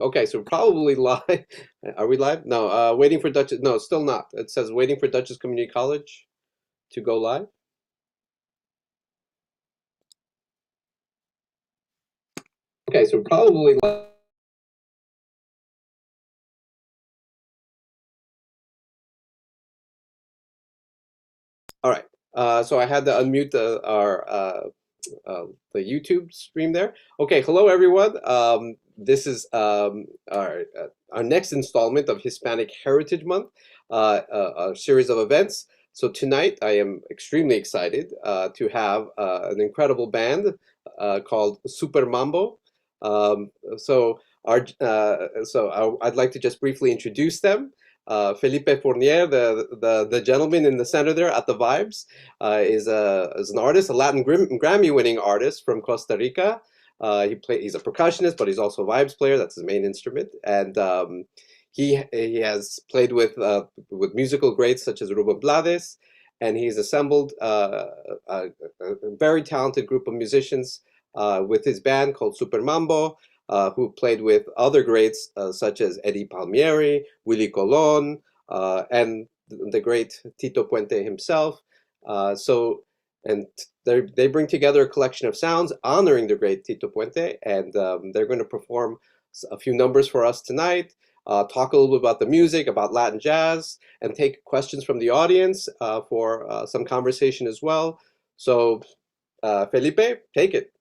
Okay, so we're probably live. Are we live? No, waiting for Dutchess. No, still not. It says waiting for Dutchess Community College to go live. Okay, so we're probably live. All right. So I had to unmute the YouTube stream there. Okay, hello everyone. This is our next installment of Hispanic Heritage Month, a series of events. So tonight I am extremely excited to have an incredible band called Supermambo. Um, so I'd like to just briefly introduce them. Felipe Fournier, the gentleman in the center there at the Vibes, is an artist, a Latin Grammy-winning artist from Costa Rica. He's a percussionist, but he's also a vibes player. That's his main instrument, and he has played with musical greats such as Ruben Blades, and he's assembled a very talented group of musicians with his band called Supermambo, who played with other greats such as Eddie Palmieri, Willie Colon, and the great Tito Puente himself. So, and they bring together a collection of sounds honoring the great Tito Puente, and they're going to perform a few numbers for us tonight. Talk a little bit about the music, about Latin jazz, and take questions from the audience for some conversation as well. So, Felipe, take it.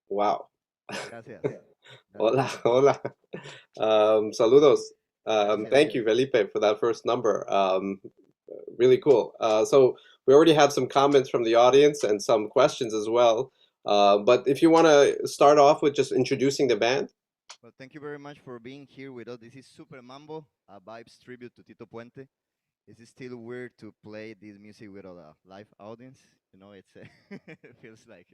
Wow. Gracias. That's Hola, nice. hola. Saludos. Gracias. Thank you, Felipe, for that first number. Really cool. So we already have some comments from the audience and some questions as well. But if you want to start off with just introducing the band. Well, thank you very much for being here with us. This is Supermambo, a vibes tribute to Tito Puente. It's still weird to play this music with a live audience. You know, it's it feels like,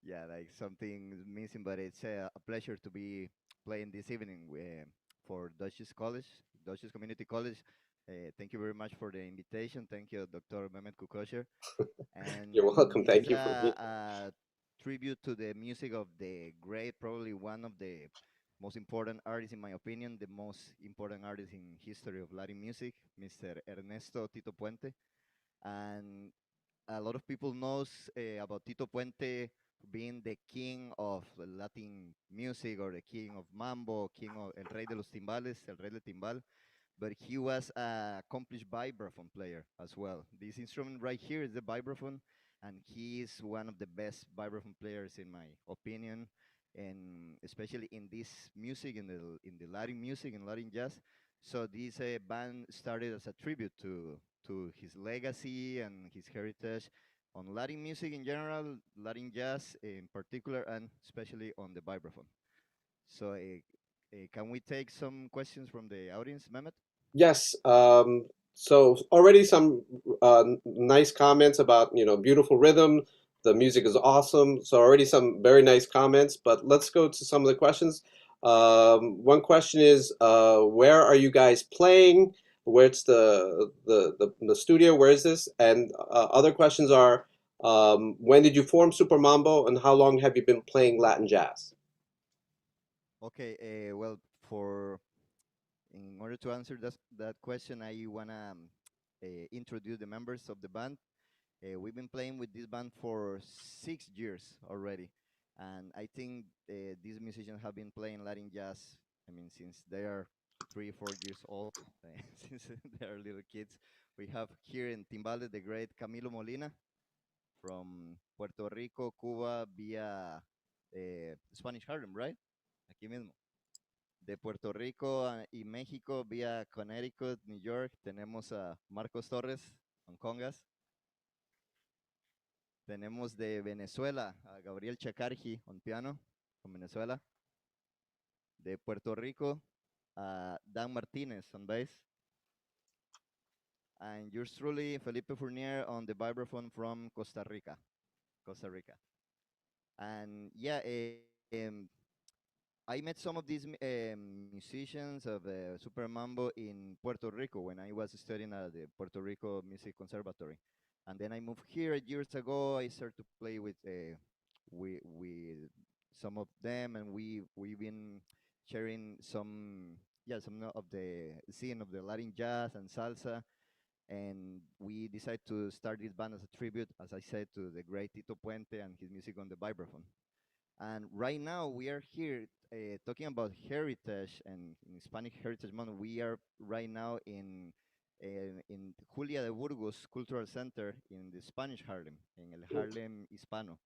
yeah, like something is missing. But it's a pleasure to be playing this evening for Dutchess College, Dutchess Community College. Thank you very much for the invitation. Thank you, Dr. Mehmet Kukosher. You're And welcome. this is Thank you for being. a tribute to the music of the great, probably one of the most important artists, in my opinion, the most important artist in history of Latin music, Mr. Ernesto Tito Puente. And a lot of people knows about Tito Puente being the king of Latin music or the king of mambo, king of el rey de los timbales, el rey del timbal, but he was a accomplished vibraphone player as well. This instrument right here is the vibraphone, and he is one of the best vibraphone players in my opinion, and especially in this music, in the Latin music and Latin jazz. So this band started as a tribute to his legacy and his heritage on Latin music in general, Latin jazz in particular, and especially on the vibraphone. So, can we take some questions from the audience, Mehmet? Yes. So already some nice comments about beautiful rhythm. The music is awesome. So already some very nice comments. But let's go to some of the questions. One question is, where are you guys playing? Where's the studio? Where is this? And other questions are, when did you form Super Mambo, and how long have you been playing Latin jazz? Okay, well, for in order to answer that question, I wanna introduce the members of the band. We've been playing with this band for 6 years already, and I think these musicians have been playing Latin jazz. I mean, since they are 3 or 4 years old, since they are little kids. We have here in Timbales the great Camilo Molina from Puerto Rico, Cuba, via Spanish Harlem, right? Aquí mismo. De Puerto Rico y México vía Connecticut, New York, tenemos a Marcos Torres con congas. Tenemos de Venezuela a Gabriel Chacarji on piano con Venezuela. De Puerto Rico a Dan Martinez on bass. And yours truly, Felipe Fournier on the vibraphone from Costa Rica. Costa Rica. And yeah, I met some of these musicians of Super Mambo in Puerto Rico when I was studying at the Puerto Rico Music Conservatory, and then I moved here years ago. I started to play with some of them, and we've been sharing some of the scene of the Latin jazz and salsa, and we decided to start this band as a tribute, as I said, to the great Tito Puente and his music on the vibraphone. And right now we are here talking about heritage and in Hispanic Heritage Month. We are right now in Julia de Burgos Cultural Center in the Spanish Harlem, in El Harlem Hispano.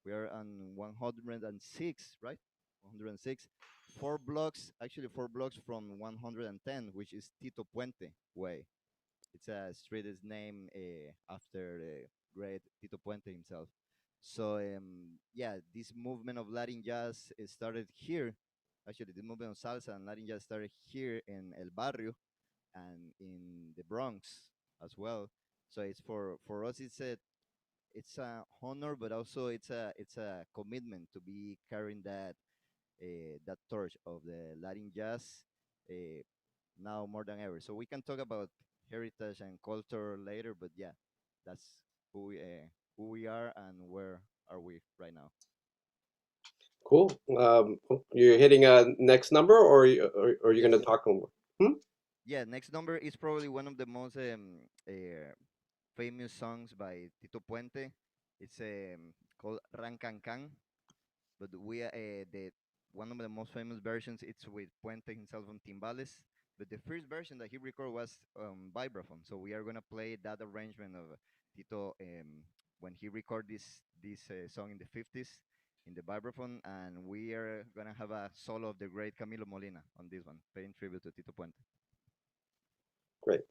We are on 106, right? 106. 4 blocks, actually 4 blocks from 110, which is Tito Puente Way. It's a street is named after the great Tito Puente himself. So yeah, this movement of Latin jazz started here. Actually, the movement of salsa and Latin jazz started here in El Barrio and in the Bronx as well. So it's for us. It's a honor, but also it's a commitment to be carrying that torch of the Latin jazz uh, now more than ever. So we can talk about heritage and culture later, but yeah, that's who we are and where are we right now. Cool. You're hitting a next number, or are you going to Yes. talk more? Hmm? Yeah, next number is probably one of the most famous songs by Tito Puente. It's called Rancancan, but we the one of the most famous versions. It's with Puente himself on timbales. But the first version that he recorded was vibraphone. So we are gonna play that arrangement of Tito when he recorded this song in the 50s in the vibraphone, and we are gonna have a solo of the great Camilo Molina on this one, paying tribute to Tito Puente. Great.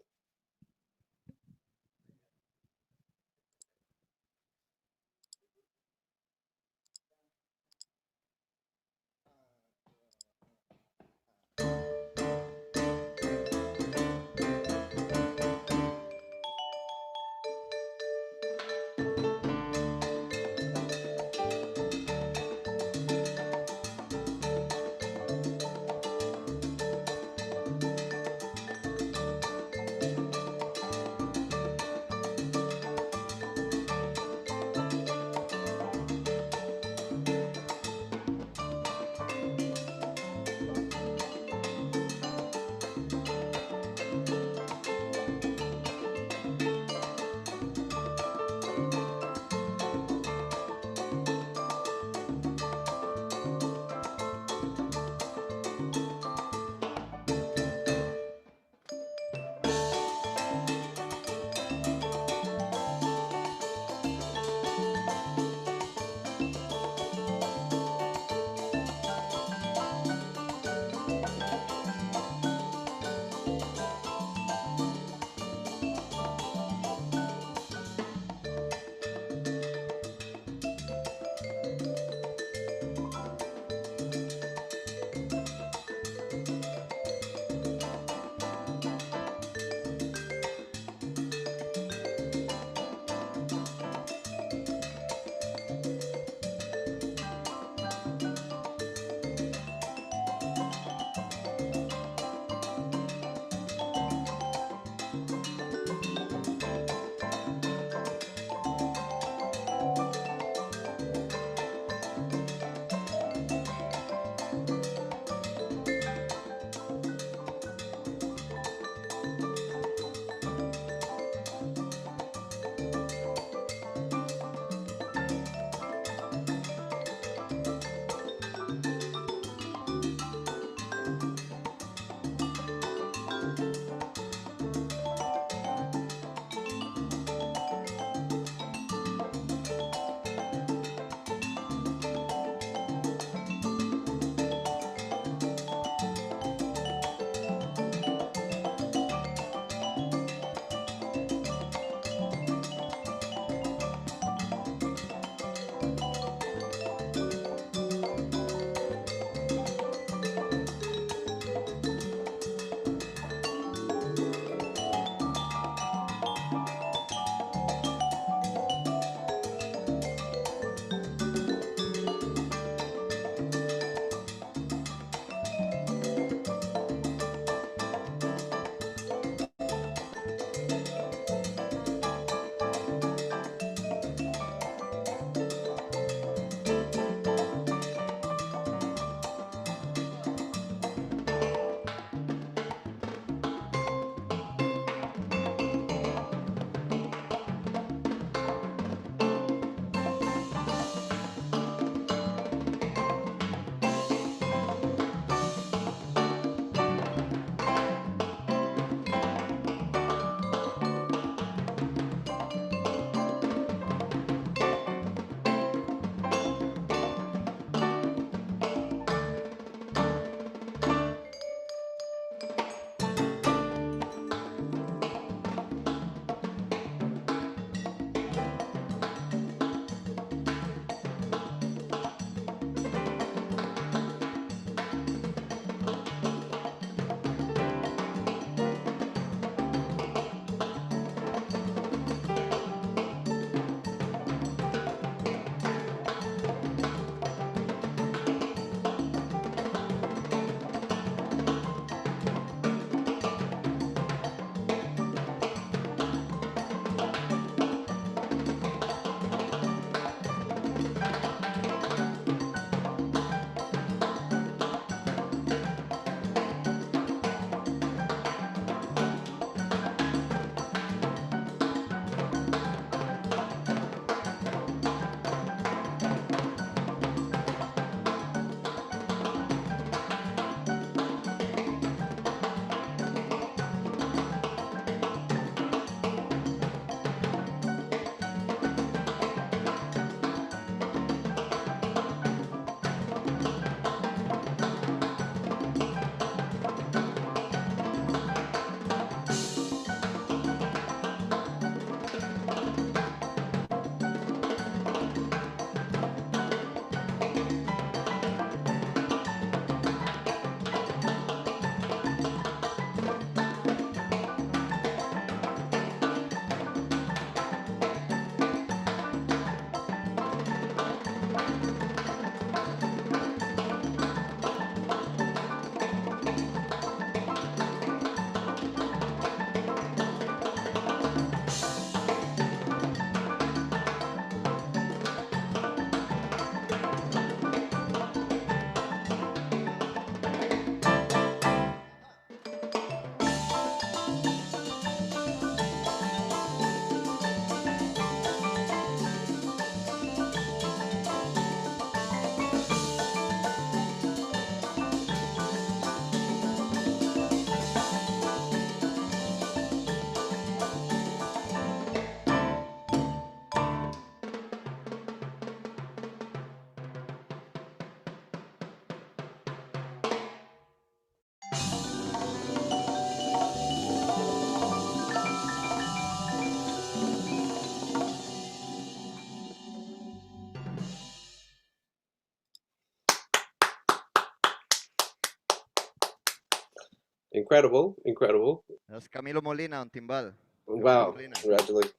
Incredible, incredible. That's Camilo Molina on timbal. Camilo Wow, Molina. congratulations.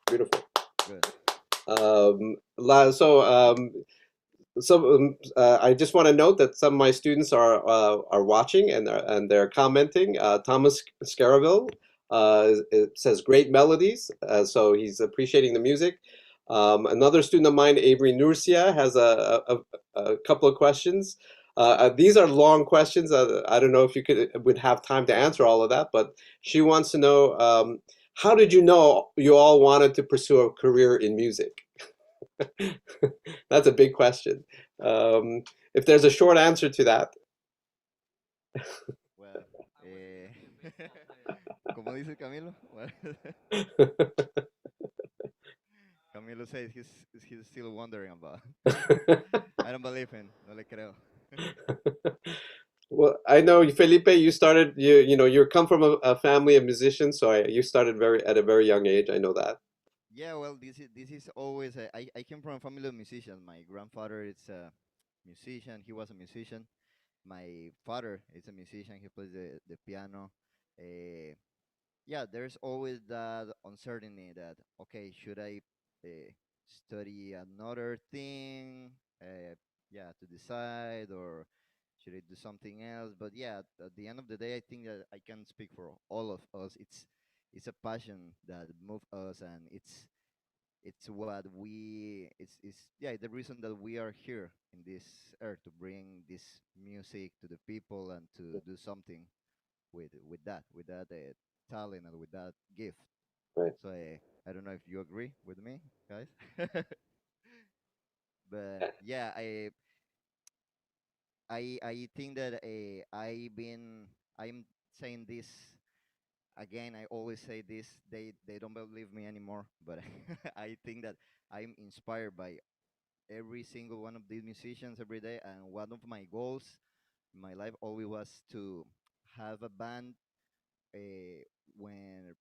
Beautiful. Good. So, I just want to note that some of my students are watching and they're commenting. Thomas Scaraville it says great melodies, so he's appreciating the music. Another student of mine, Avery Nursia, has a couple of questions. These are long questions. I don't know if you would have time to answer all of that, but she wants to know how did you know you all wanted to pursue a career in music? That's a big question. If there's a short answer to that, Well, como dice Camilo? Well, Camilo says he's still wondering about. I don't believe him. No le creo. well, I know Felipe, you started you come from a family of musicians, so you started very at a very young age. I know that. Yeah, well, this is always. I came from a family of musicians. My grandfather is a musician. He was a musician. My father is a musician. He plays the piano. Uh, yeah, there's always that uncertainty that okay, should I study another thing? Yeah, to decide or should I do something else? But yeah, at the end of the day, I think that I can speak for all of us. It's a passion that moves us, and it's what we it's yeah the reason that we are here in this earth to bring this music to the people and to do something with that talent and with that gift. Right. So I don't know if you agree with me, guys. But Yeah. yeah, I think that I'm saying this again. I always say this. They don't believe me anymore, but I think that I'm inspired by every single one of these musicians every day, and one of my goals in my life always was to have a band when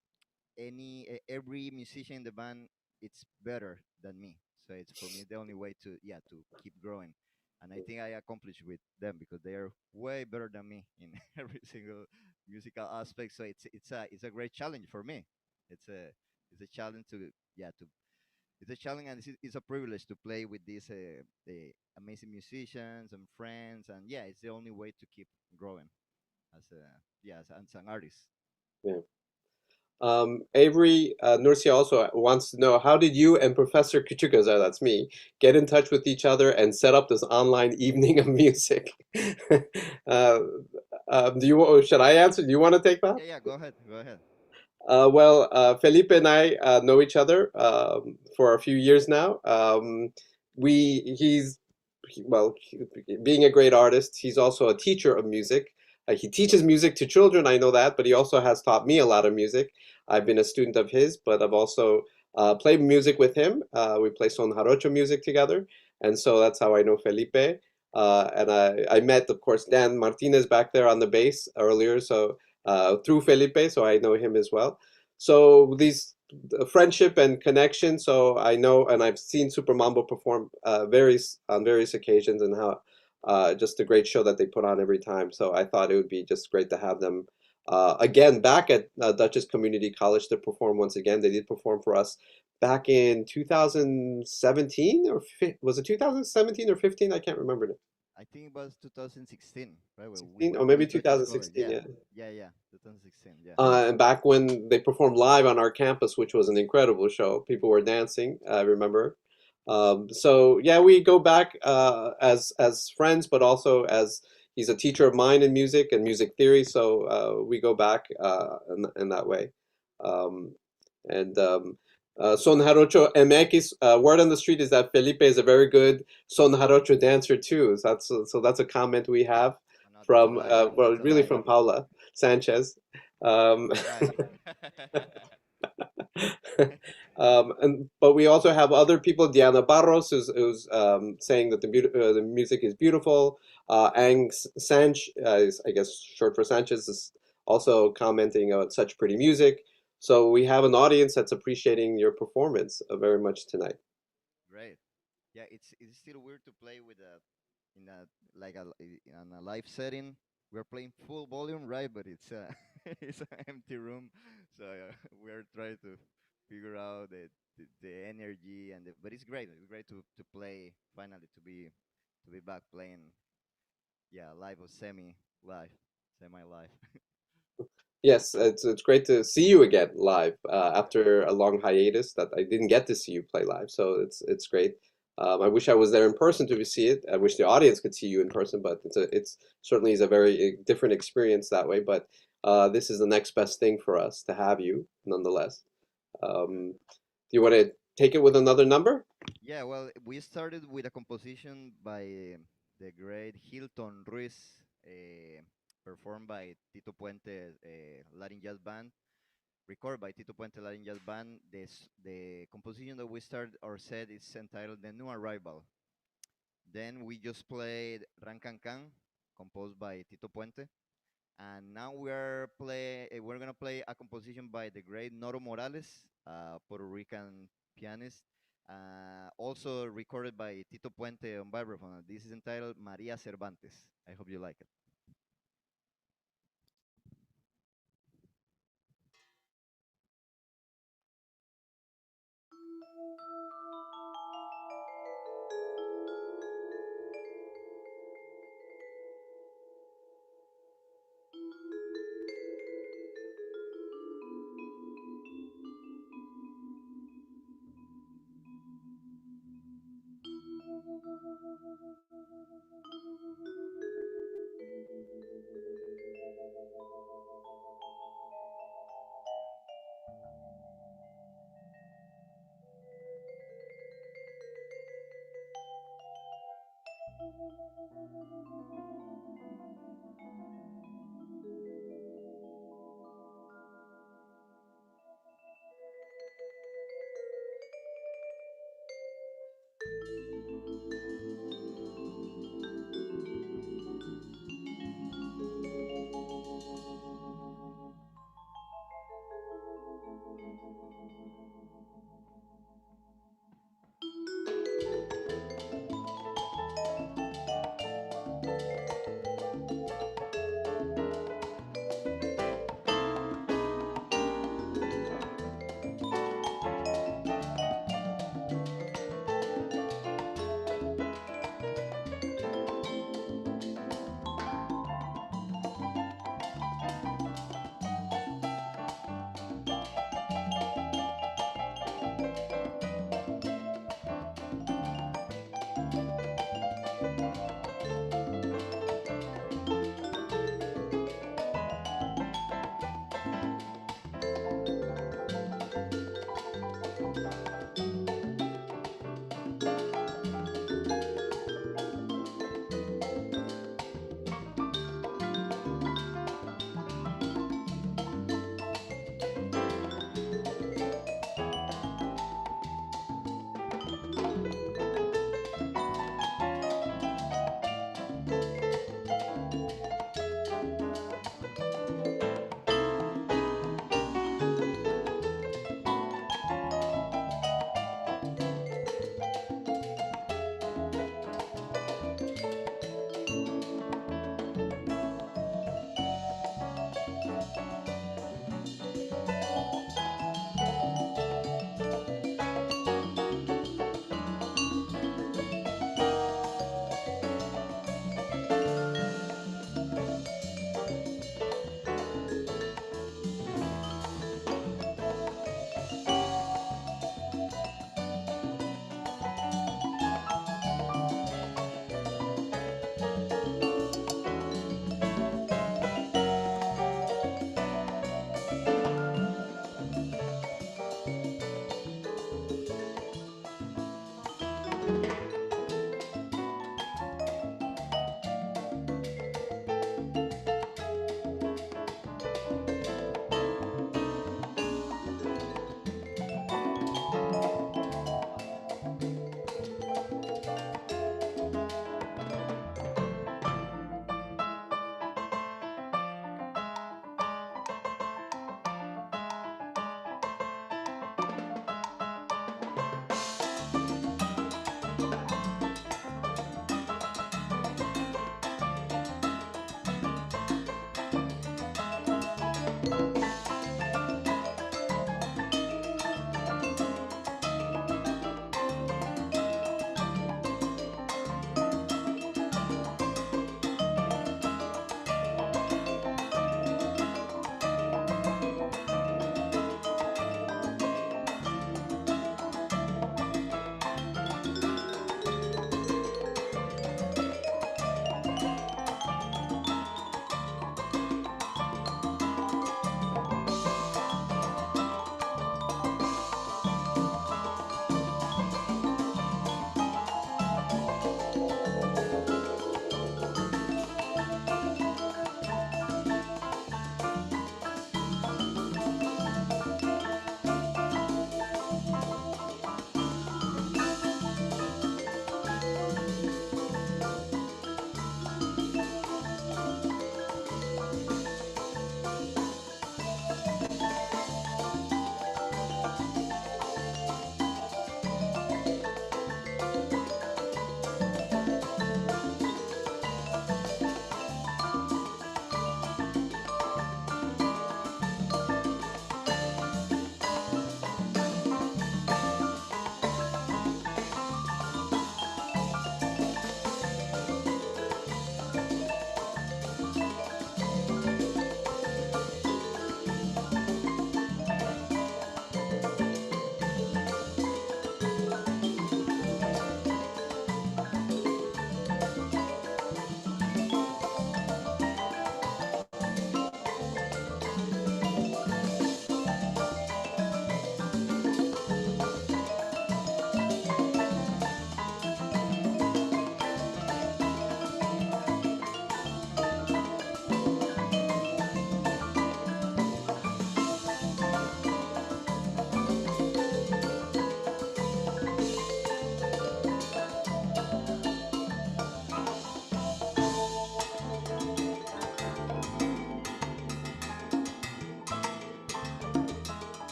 every musician in the band it's better than me. So it's for me the only way to to keep growing, and I think I accomplished with them because they are way better than me in every single musical aspect. So it's a great challenge for me. It's a challenge to yeah to it's a challenge, and it's a privilege to play with these amazing musicians and friends, and yeah, it's the only way to keep growing as a as an artist. Yeah. Avery Nursia also wants to know how did you and Professor Kuchukaza, that's me, get in touch with each other and set up this online evening of music? uh, should I answer? Do you want to take that? Yeah, go ahead, go ahead. Felipe and I know each other for a few years now. He's well, being a great artist, he's also a teacher of music. He teaches music to children, I know that, but he also has taught me a lot of music. I've been a student of his, but I've also played music with him. We play son jarocho music together, and so that's how I know Felipe. And I met, of course, Dan Martinez back there on the bass earlier, so through Felipe, so I know him as well. So these friendship and connection. So I know, and I've seen Supermambo perform various on various occasions, and how just a great show that they put on every time. So I thought it would be just great to have them again back at Dutchess Community College to perform once again. They did perform for us back in 2017 or was it 2017 or 15? I can't remember. I think it was 2016, right? Sixteen or When we maybe Dutchess College. 2016. Yeah, Yeah. yeah, 2016. Yeah, And back when they performed live on our campus, which was an incredible show, people were dancing. I remember. So yeah, we go back as friends, but also as he's a teacher of mine in music and music theory. So we go back in that way. Um, and Son Jarocho MX, word on the street is that Felipe is a very good Son Jarocho dancer too. So that's a comment we have oh, no, that's a from lie. well, That's a really lie. from Paula Sanchez. Um, That's a lie. but we also have other people. Diana Barros who's saying that the music is beautiful. Ang Sanch, is, I guess short for Sanchez, is also commenting on such pretty music. So we have an audience that's appreciating your performance very much tonight. Great. Yeah, it's still weird to play with in a in a live setting. we're playing full volume, right? But it's it's an empty room, so we're trying to figure out the energy but it's great. It's great to play finally to be back playing. Yeah, live or semi live. Yes, it's great to see you again live after a long hiatus that I didn't get to see you play live. So it's great. I wish I was there in person to see it. I wish the audience could see you in person, but it's certainly is a very different experience that way. But this is the next best thing for us to have you, nonetheless. Do you want to take it with another number? Yeah, well, we started with a composition by the great Hilton Ruiz, performed by Tito Puente Latin Jazz Band, recorded by Tito Puente Latin Jazz Band. The composition that we started or said is entitled "The New Arrival." Then we just played Rancan Can, composed by Tito Puente, and now we're gonna play a composition by the great Noro Morales, Puerto Rican pianist, also recorded by Tito Puente on vibraphone. This is entitled Maria Cervantes. I hope you like it.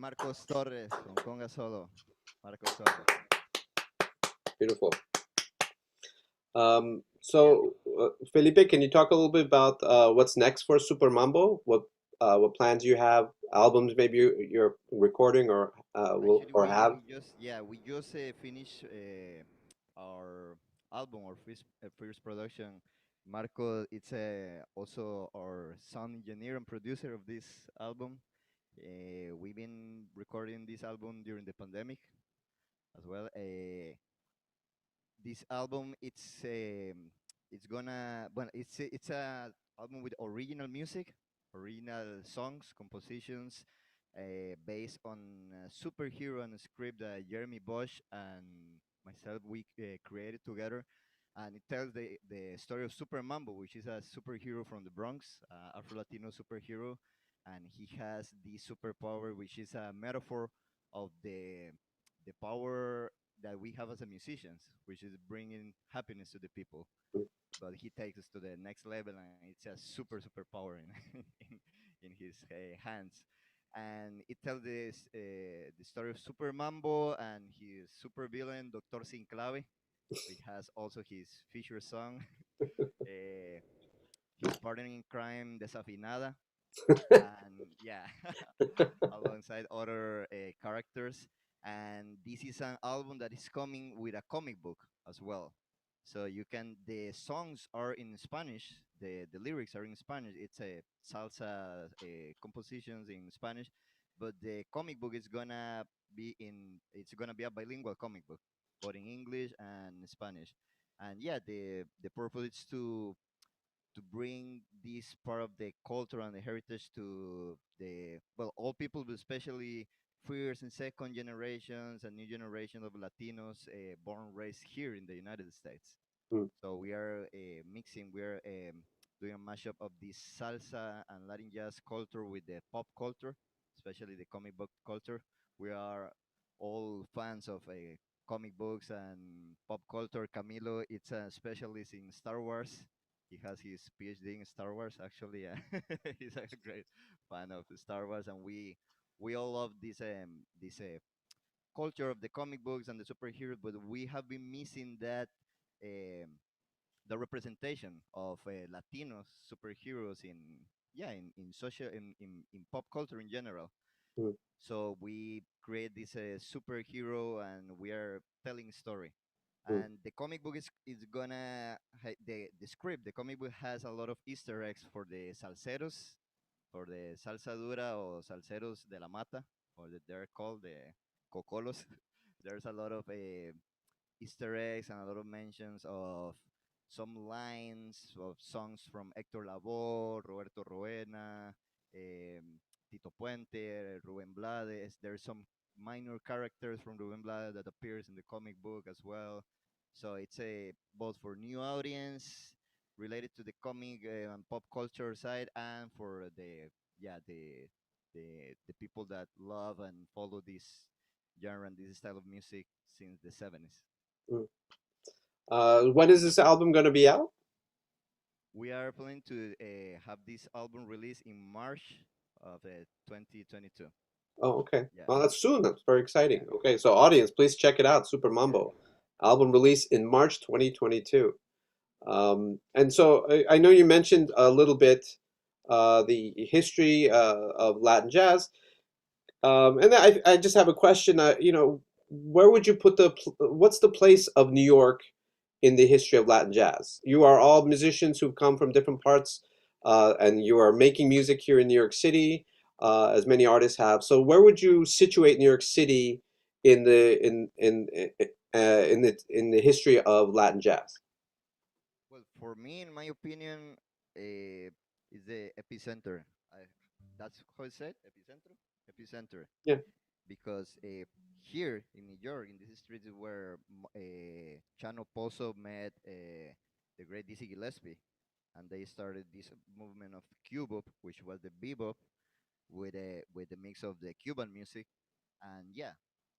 Marcos Torres from Conga Solo. Marcos Torres. Beautiful. Yeah. Felipe, can you talk a little bit about what's next for Supermambo? What plans you have? Albums maybe you're recording or Actually, or have? we just finished our album, our first production. Marco, it's also our sound engineer and producer of this album. We've been recording this album during the pandemic as well. This album, it's gonna, well, it's a album with original music, original songs, compositions, based on a superhero and a script that Jeremy Bosch and myself we created together, and it tells the story of Super Mambo, which is a superhero from the Bronx, Afro Latino superhero, and he has the superpower, which is a metaphor of the power that we have as a musicians, which is bringing happiness to the people. But he takes us to the next level, and it's a super power in his hands. And it tells the story of Super Mambo and his super villain, Doctor Sinclave, which has also his feature song, uh, his partner in crime, Desafinada, and yeah, alongside other characters. And this is an album that is coming with a comic book as well. So you can the songs are in Spanish, the lyrics are in Spanish. It's a salsa compositions in Spanish, but the comic book is gonna be in it's gonna be a bilingual comic book, both in English and Spanish. And yeah, the purpose is to bring this part of the culture and the heritage to the well all people, but especially first and second generations and new generation of Latinos born raised here in the United States. Mm, So we are mixing, we are doing a mashup of this salsa and Latin jazz culture with the pop culture, especially the comic book culture. We are all fans of comic books and pop culture. Camilo, it's a specialist in Star Wars. He has his PhD in Star Wars. Actually, he's a great fan of Star Wars, and we all love this culture of the comic books and the superheroes. But we have been missing that um, the representation of Latinos superheroes in in social in pop culture in general. mm, So we create this superhero and we are telling story. mm, And the comic book is gonna the script. The comic book has a lot of Easter eggs for the salseros, for the salsa dura or salseros de la mata, or they're called the cocolos. There's a lot of Easter eggs and a lot of mentions of some lines of songs from Héctor Lavoe, Roberto Roena, Tito Puente, Ruben Blades. There's some minor characters from Ruben Blades that appears in the comic book as well. So it's a both for new audience related to the comic and pop culture side, and for the people that love and follow this genre and this style of music since the 70s. mm. When is this album going to be out? We are planning to have this album released in March of 2022. Oh, okay. Yeah, Well, that's soon. That's very yeah, exciting. Okay, so audience, please check it out. Super yeah. Mambo, album release in March 2022. And so I know you mentioned a little bit the history of Latin jazz. And I just have a question. Where would you put what's the place of New York in the history of Latin jazz? You are all musicians who've come from different parts, and you are making music here in New York City, as many artists have. So where would you situate New York City in the history of Latin jazz? Well, for me, in my opinion, is the epicenter. That's how it said, epicenter, epicenter. Yeah. Because here in New York, in this street, is where Chano Pozo met the great Dizzy Gillespie, and they started this movement of cubop, which was the bebop, with the mix of the Cuban music. And yeah,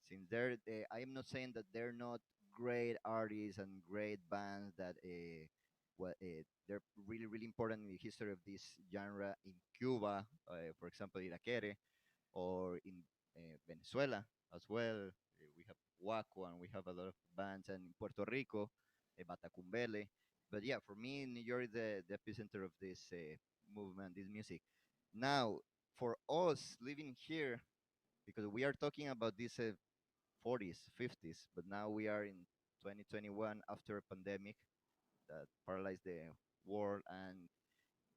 since I am not saying that they're not great artists and great bands that they're really important in the history of this genre in Cuba, for example, Iraquere, or in Venezuela as well. We have Waco, and we have a lot of bands, and in Puerto Rico, Batacumbele. But yeah, for me, New York is the epicenter of this movement, this music. Now, for us living here, because we are talking about this 40s, 50s, but now we are in 2021 after a pandemic that paralyzed the world. And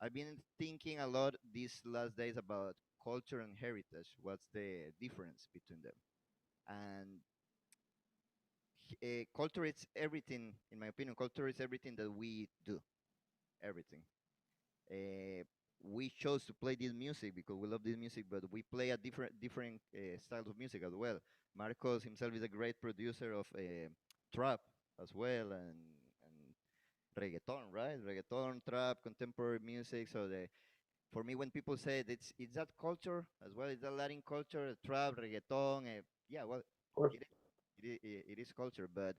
I've been thinking a lot these last days about culture and heritage. What's the difference between them? And culture is everything, in my opinion. Culture is everything that we do, everything. Uh, we chose to play this music because we love this music, but we play a different styles of music as well. Marcos himself is a great producer of trap as well, and reggaeton, right? Reggaeton, trap, contemporary music. So the for me, when people say it's that culture as well, it's that Latin culture, trap, reggaeton. Yeah, well, Of course. it is culture, but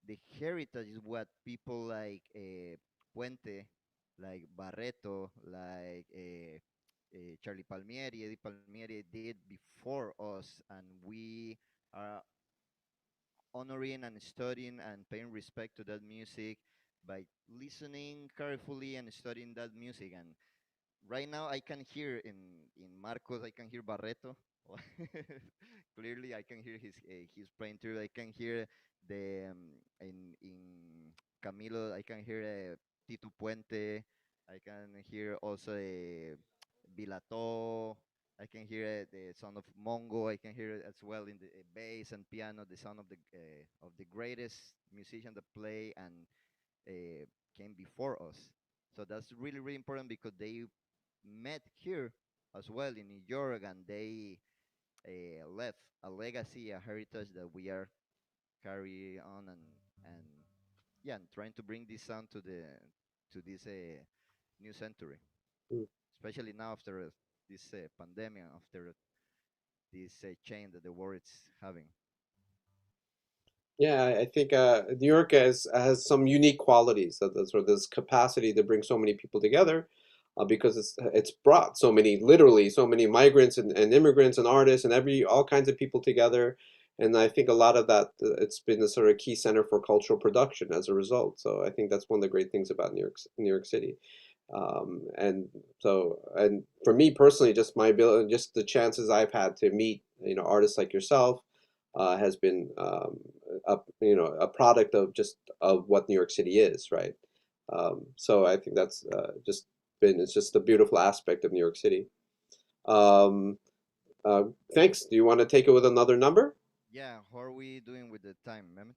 the heritage is what people like Puente, like Barreto, like Charlie Palmieri, Eddie Palmieri did before us, and we are honoring and studying and paying respect to that music by listening carefully and studying that music. And right now I can hear in Marcos, I can hear Barreto. Clearly, I can hear his playing through. I can hear the in Camilo. I can hear Tito Puente. I can hear also Bilato. I can hear the sound of Mongo. I can hear it as well in the bass and piano, the sound of the greatest musician that play and uh, came before us. So that's really really important because they met here as well in New York, and they left a legacy, a heritage that we are carrying on, and yeah, and trying to bring this sound to this new century, Mm. especially now after this pandemic, after this change that the world is having. Yeah, I think New York has some unique qualities. That sort of this capacity to bring so many people together, because it's brought so many, literally so many migrants and immigrants and artists and every all kinds of people together. And I think a lot of that it's been a sort of key center for cultural production as a result. So I think that's one of the great things about New York City. And so, and for me personally, just my ability, just the chances I've had to meet, artists like yourself, has been a product of just of what New York City is, right? So I think that's just been it's just a beautiful aspect of New York City. Um, uh, Thanks. Do you want to take it with another number? Yeah, how are we doing with the time, Mehmet?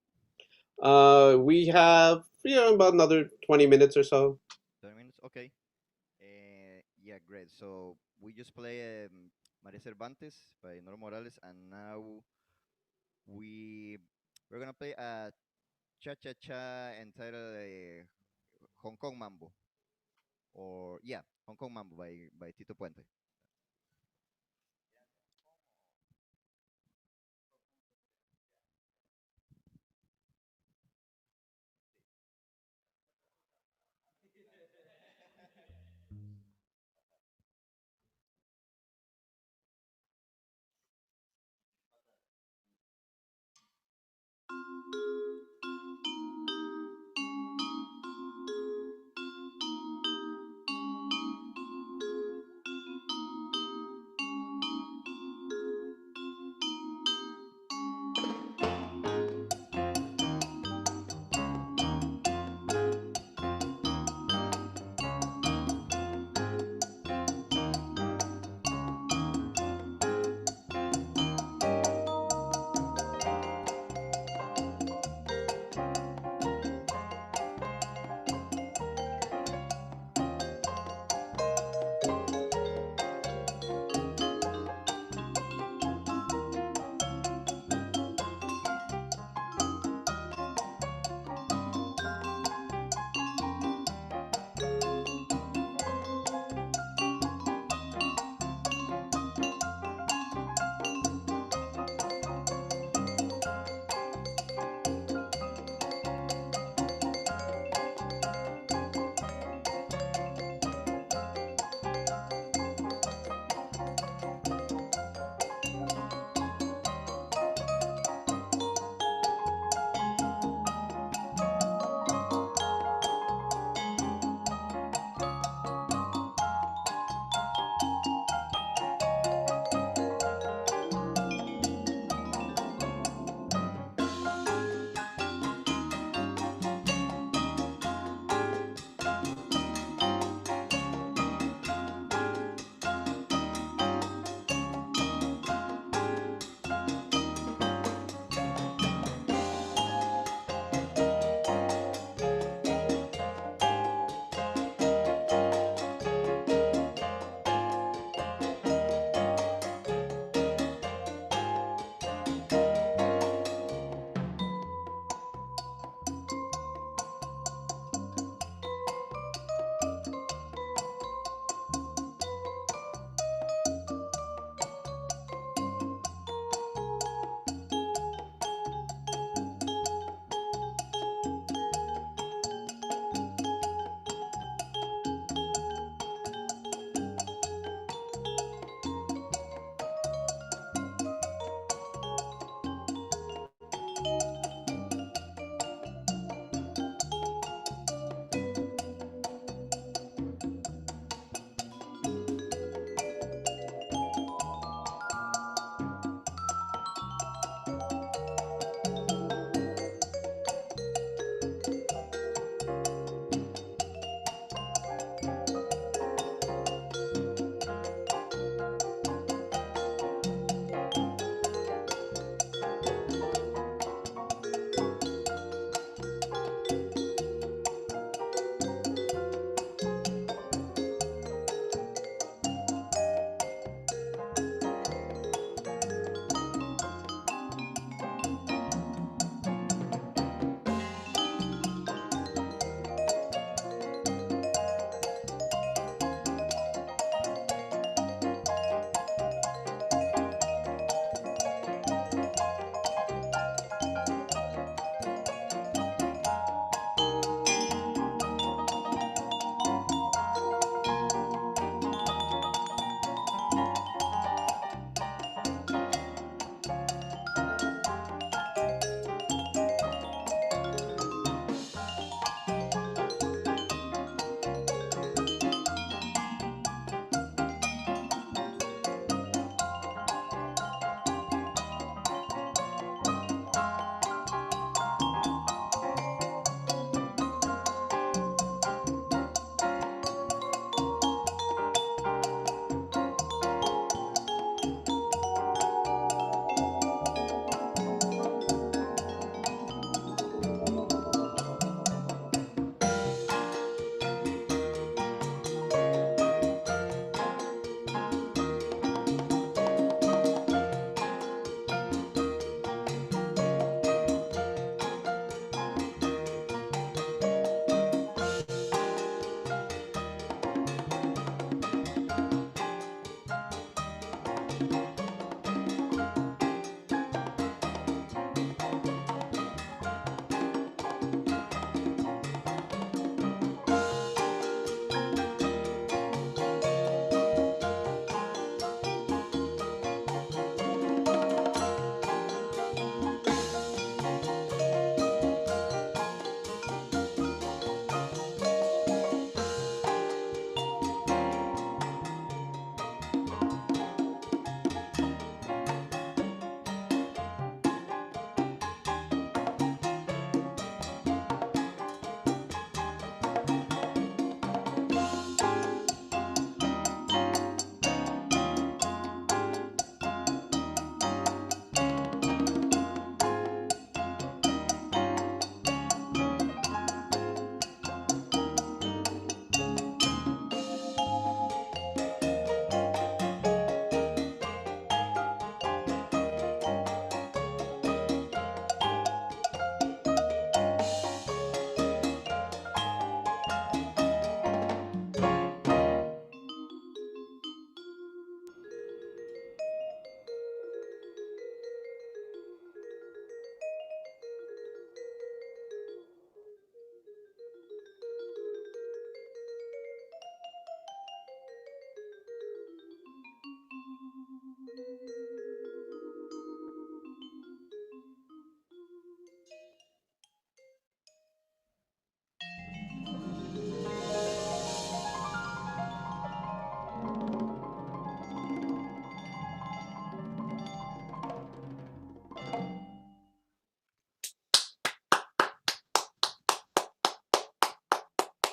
We have about another 20 minutes or so. 10 minutes? Okay. Yeah, great. So we just play Maria Cervantes by Nor Morales, and now we we're gonna play a cha cha cha entitled Hong Kong Mambo, or yeah, Hong Kong Mambo by Tito Puente.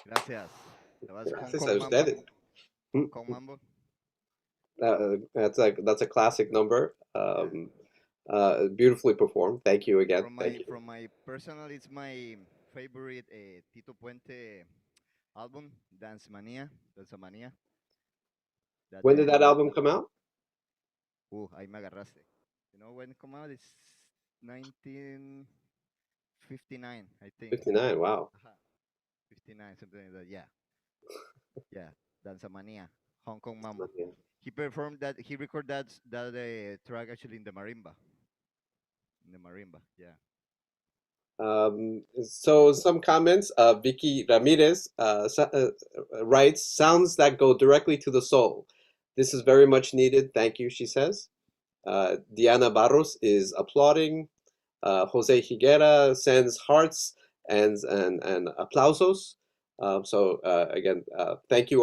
Gracias. That was Hong Gracias Kong a Mambo. ustedes. Hong Kong Mambo. That's a classic number. Yeah. Beautifully performed. Thank you again. Thank you. From my personal, it's my favorite Tito Puente album, Dance Mania, Danza Mania. That When did that album come out? ahí me agarraste. You know when it come out? It's 1959, I think. 59. Wow. Ajá, 59, something like that. Yeah, yeah. Danza Mania, Hong Kong Mambo. Yeah. He performed that. He recorded that track actually in the marimba. In the marimba, yeah. So some comments. Vicky Ramirez writes, "Sounds that go directly to the soul. This is very much needed. Thank you," she says. Diana Barros is applauding. Jose Higuera sends hearts and aplausos. Again, thank you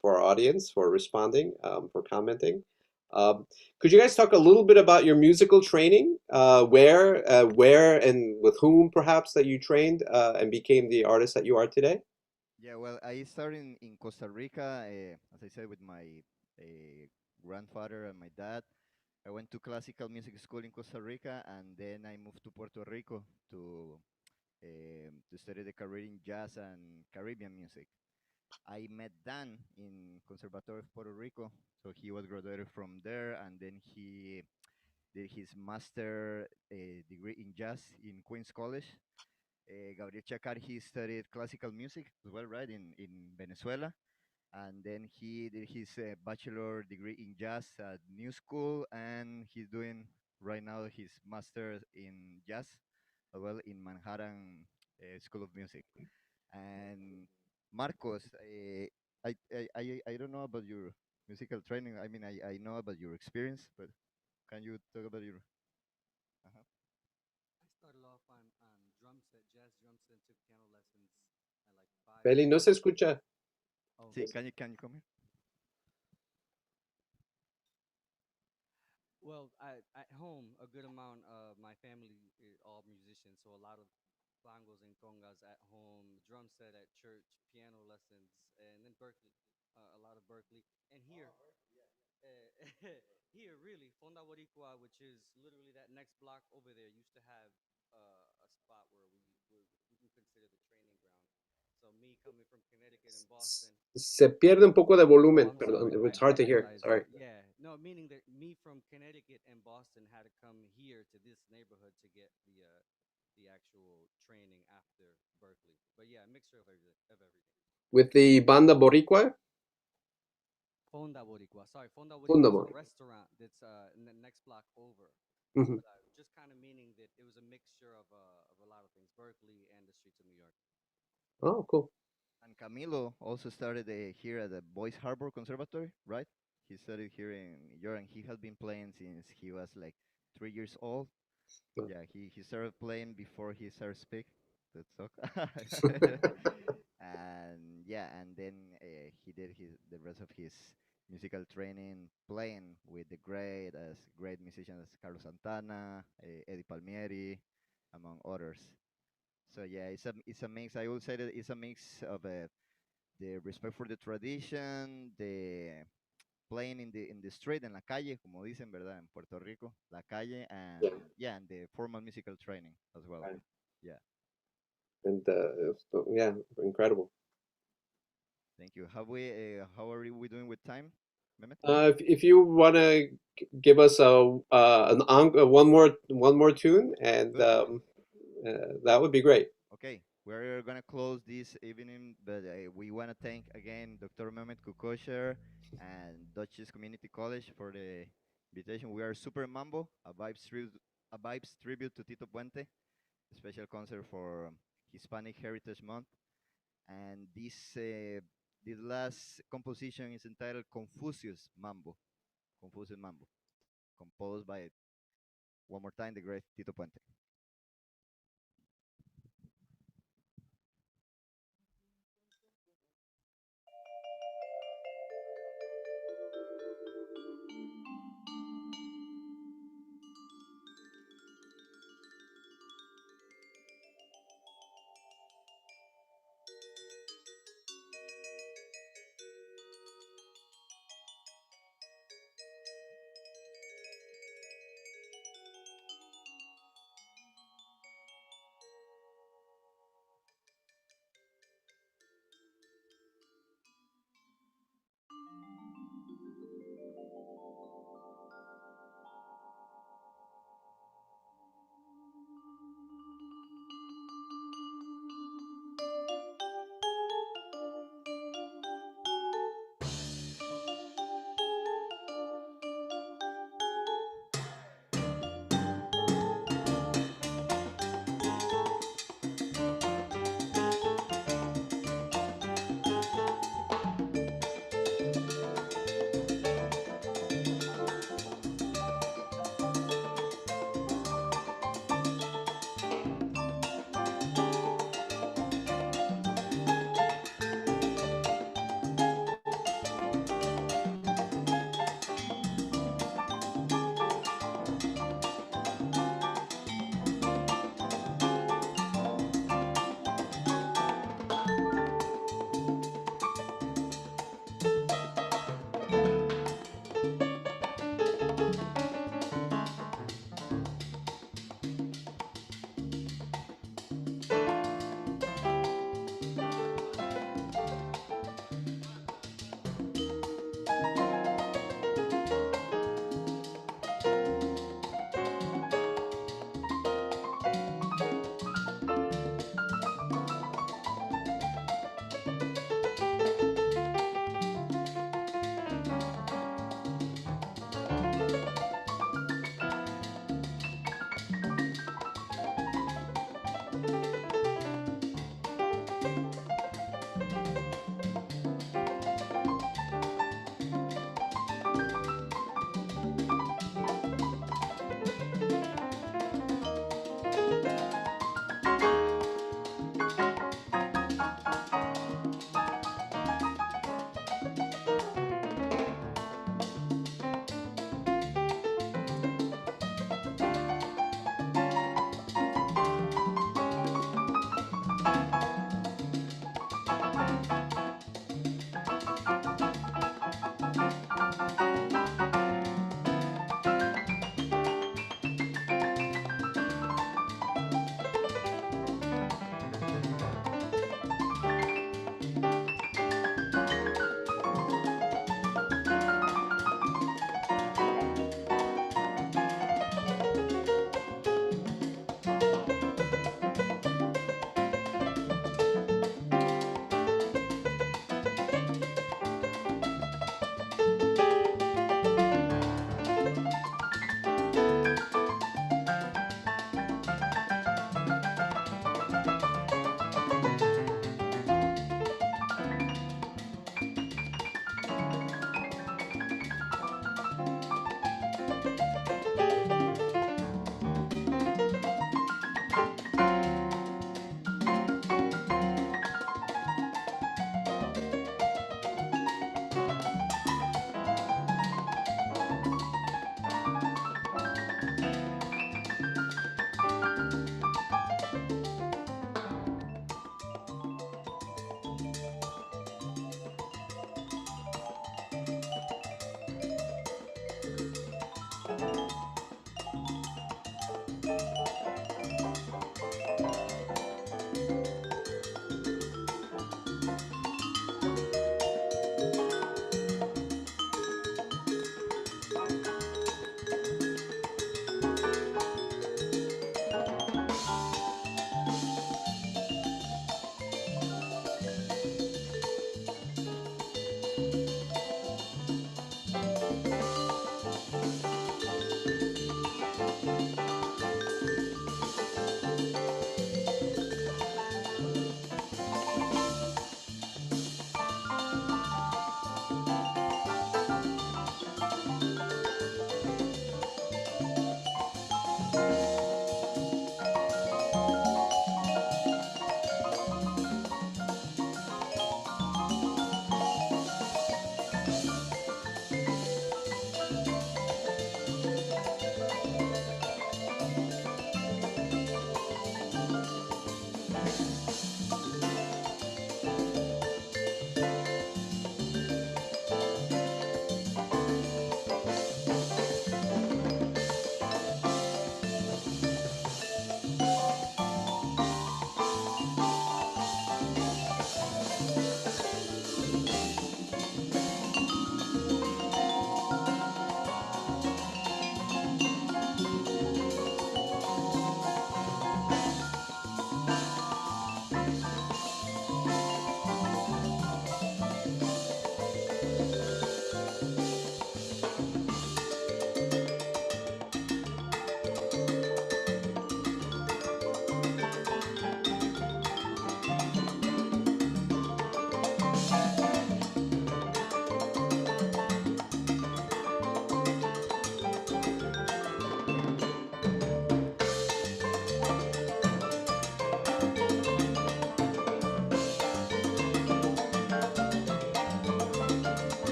for our audience for responding, for commenting. Um, could you guys talk a little bit about your musical training? Where, and with whom perhaps that you trained and became the artist that you are today? Yeah, well, I started in Costa Rica, as I said, with my grandfather and my dad. I went to classical music school in Costa Rica, and then I moved to Puerto Rico to study the career in jazz and Caribbean music. I met Dan in Conservatorio of Puerto Rico, so he was graduated from there, and then he did his master degree in jazz in Queens College. Gabriel Chacar, he studied classical music as well, right, in Venezuela. And then he did his bachelor degree in jazz at New School, and he's doing right now his master in jazz as well in Manhattan School of Music. And Marcos, I don't know about your musical training. I mean, I know about your experience, but can you talk about your? Uh-huh. I started off on drum set, jazz drum set, and took piano lessons at like five, Feli, six. no se escucha. Oh, Sí, can you come here? well, at home, a good amount of my family is all musicians, so a lot of bongos and congas at home, drum set at church, piano lessons, and then Berkeley, a lot of Berkeley, and here, here really, Fonda Boricua, which is literally that next block over there, used to have a spot where we can consider the training ground. So me coming from Connecticut and Boston. Se pierde un poco de Oh, volumen. I'm Perdón. sorry. It's I hard to hear. apologize. Sorry. Yeah, no, meaning that me from Connecticut and Boston had to come here to this neighborhood to get the actual training after Berkeley. But yeah, a mixture of everything. Of everything. With the Banda Boricua? Fonda Boricua. Sorry, Fonda Funda Boricua is a Boricua. restaurant that's in the next block over. Mhm. But just kind of meaning that it was a mixture of a lot of things, Berkeley and the streets of New York. Oh, cool. And Camilo also started here at the Boys Harbor Conservatory, right? He studied here in New York, and he has been playing since he was like 3 years old. Wow. Yeah, he started playing before he started speak. That's so. And yeah, and then he did the rest of his musical training playing with the great musicians Carlos Santana, Eddie Palmieri, among others. So yeah, it's a mix. I would say that it's a mix of the respect for the tradition, the playing in the street, en la calle, como dicen, ¿verdad? En Puerto Rico, la calle, Yeah. and yeah, and the formal musical training as well. Right. Yeah, And yeah, incredible. thank you. How are we doing with time, Mehmet? If you want to give us one more tune, and Good. that would be great. Okay, we're gonna close this evening, but we wanna thank again Dr. Mehmet Kukosher and Dutchess Community College for the invitation. We are Supermambo, a vibes tribute to Tito Puente, a special concert for Hispanic Heritage Month. And this last composition is entitled Confucius Mambo, composed by one more time the great Tito Puente.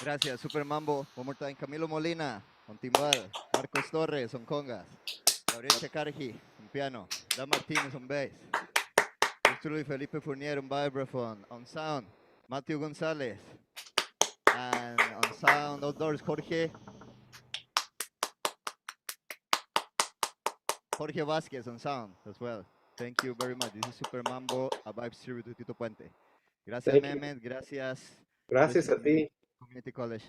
Gracias, Supermambo. One more time, Camilo Molina on timbal, Marcos Torres on congas, Gabriel Checarji on piano, Dan Martinez on bass, Luis Felipe Fournier on vibraphone, on sound, Matthew Gonzalez, and on sound outdoors, Jorge Vasquez on sound as well. Thank you very much. This is Supermambo, a vibe tribute to Tito Puente. Gracias, Thank you. Mehmet. Gracias, Gracias Dutchess a ti. Community College.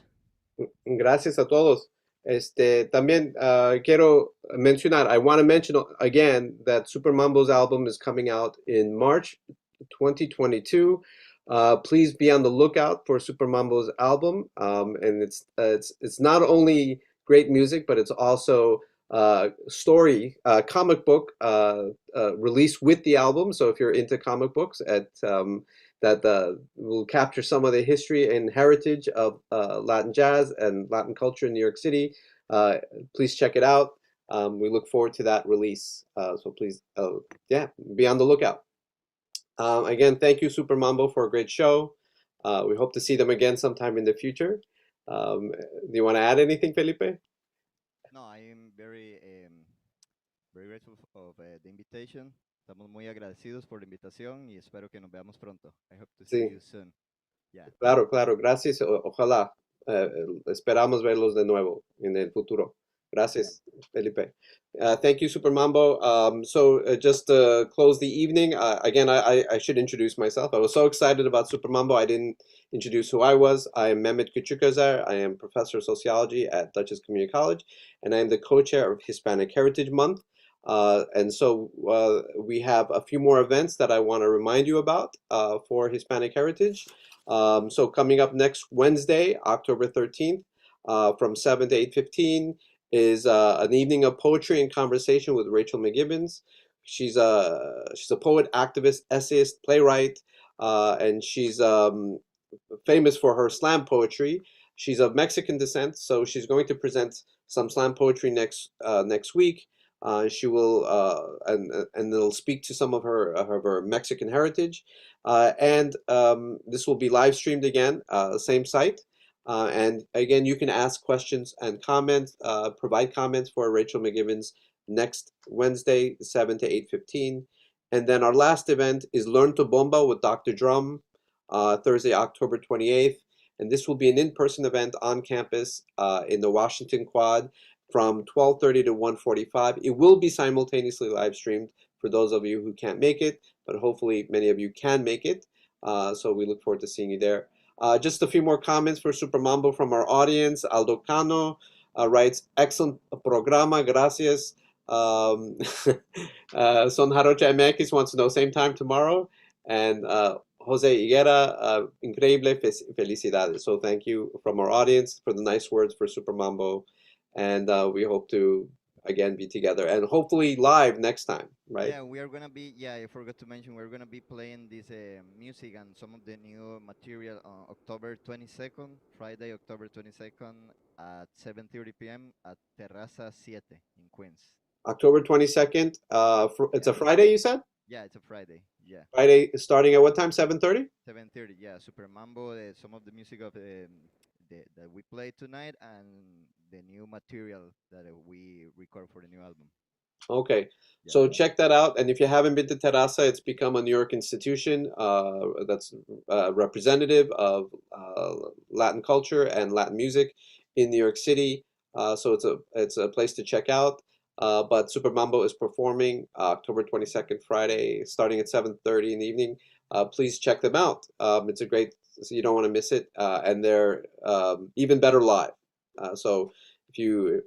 Gracias a todos. También quiero mencionar, I want to mention again that Super Mambo's album is coming out in March 2022. Please be on the lookout for Super Mambo's album. And it's not only great music, but it's also story, comic book released with the album. So if you're into comic books, that will capture some of the history and heritage of Latin jazz and Latin culture in New York City. Please check it out. We look forward to that release. So please, yeah, be on the lookout. Again, thank you, Super Mambo, for a great show. We hope to see them again sometime in the future. Do you want to add anything, Felipe? No, I am very grateful of the invitation. Estamos muy agradecidos por la invitación y espero que nos veamos pronto. I hope to see Sí. you soon. Yeah. Claro, claro, gracias. Ojalá. Esperamos verlos de nuevo en el futuro. Gracias, Felipe. Thank you, Super Mambo. Just to close the evening, again, I should introduce myself. I was so excited about Super Mambo, I didn't introduce who I was. I am Mehmet Küçüközer. I am professor of sociology at Dutchess Community College, and I am the co-chair of Hispanic Heritage Month. We have a few more events that I want to remind you about for Hispanic Heritage. So coming up next Wednesday, October 13th, from 7 to 8:15 is an evening of poetry and conversation with Rachel McGibbons. She's a poet, activist, essayist, playwright, and she's famous for her slam poetry. She's of Mexican descent, so she's going to present some slam poetry next week. She will and it'll speak to some of her Mexican heritage, and this will be live streamed again, same site. And again, you can ask questions and comment, provide comments for Rachel McGibbons next Wednesday, 7 to 8:15. And then our last event is Learn to Bomba with Dr. Drum, Thursday, October 28th. And this will be an in-person event on campus in the Washington Quad from 12:30 to 1:45. It will be simultaneously live streamed for those of you who can't make it, but hopefully many of you can make it. So we look forward to seeing you there. Just a few more comments for Supermambo from our audience. Aldo Cano writes, excellent programa, gracias. Son Jarocha MX wants to know same time tomorrow. And Jose Higuera, increíble, felicidades. So thank you from our audience for the nice words for Supermambo. And we hope to again be together and hopefully live next time, right? Yeah, we are gonna be. Yeah, I forgot to mention we're gonna be playing this music and some of the new material on October 22nd, Friday, October 22nd at 7:30 p.m. at Terraza 7 in Queens. October 22nd. It's a Friday, you said? Yeah, it's a Friday. Yeah. Friday starting at what time? 7:30? 7:30. Yeah, Supermambo. Some of the music of that we played tonight and the new material that we record for the new album. Okay, Yeah. so check that out. And if you haven't been to Terraza, it's become a New York institution that's representative of Latin culture and Latin music in New York City. So it's a place to check out. But Supermambo is performing October 22nd, Friday, starting at 7:30 in the evening. Please check them out. It's a great, so you don't want to miss it. And they're even better live. So if you,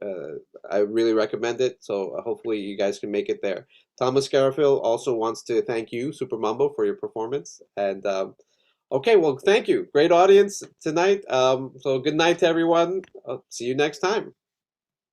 I really recommend it. So hopefully you guys can make it there. Thomas Garfield also wants to thank you, Supermambo, for your performance. And okay, well, thank you. Great audience tonight. So good night to everyone. See you next time.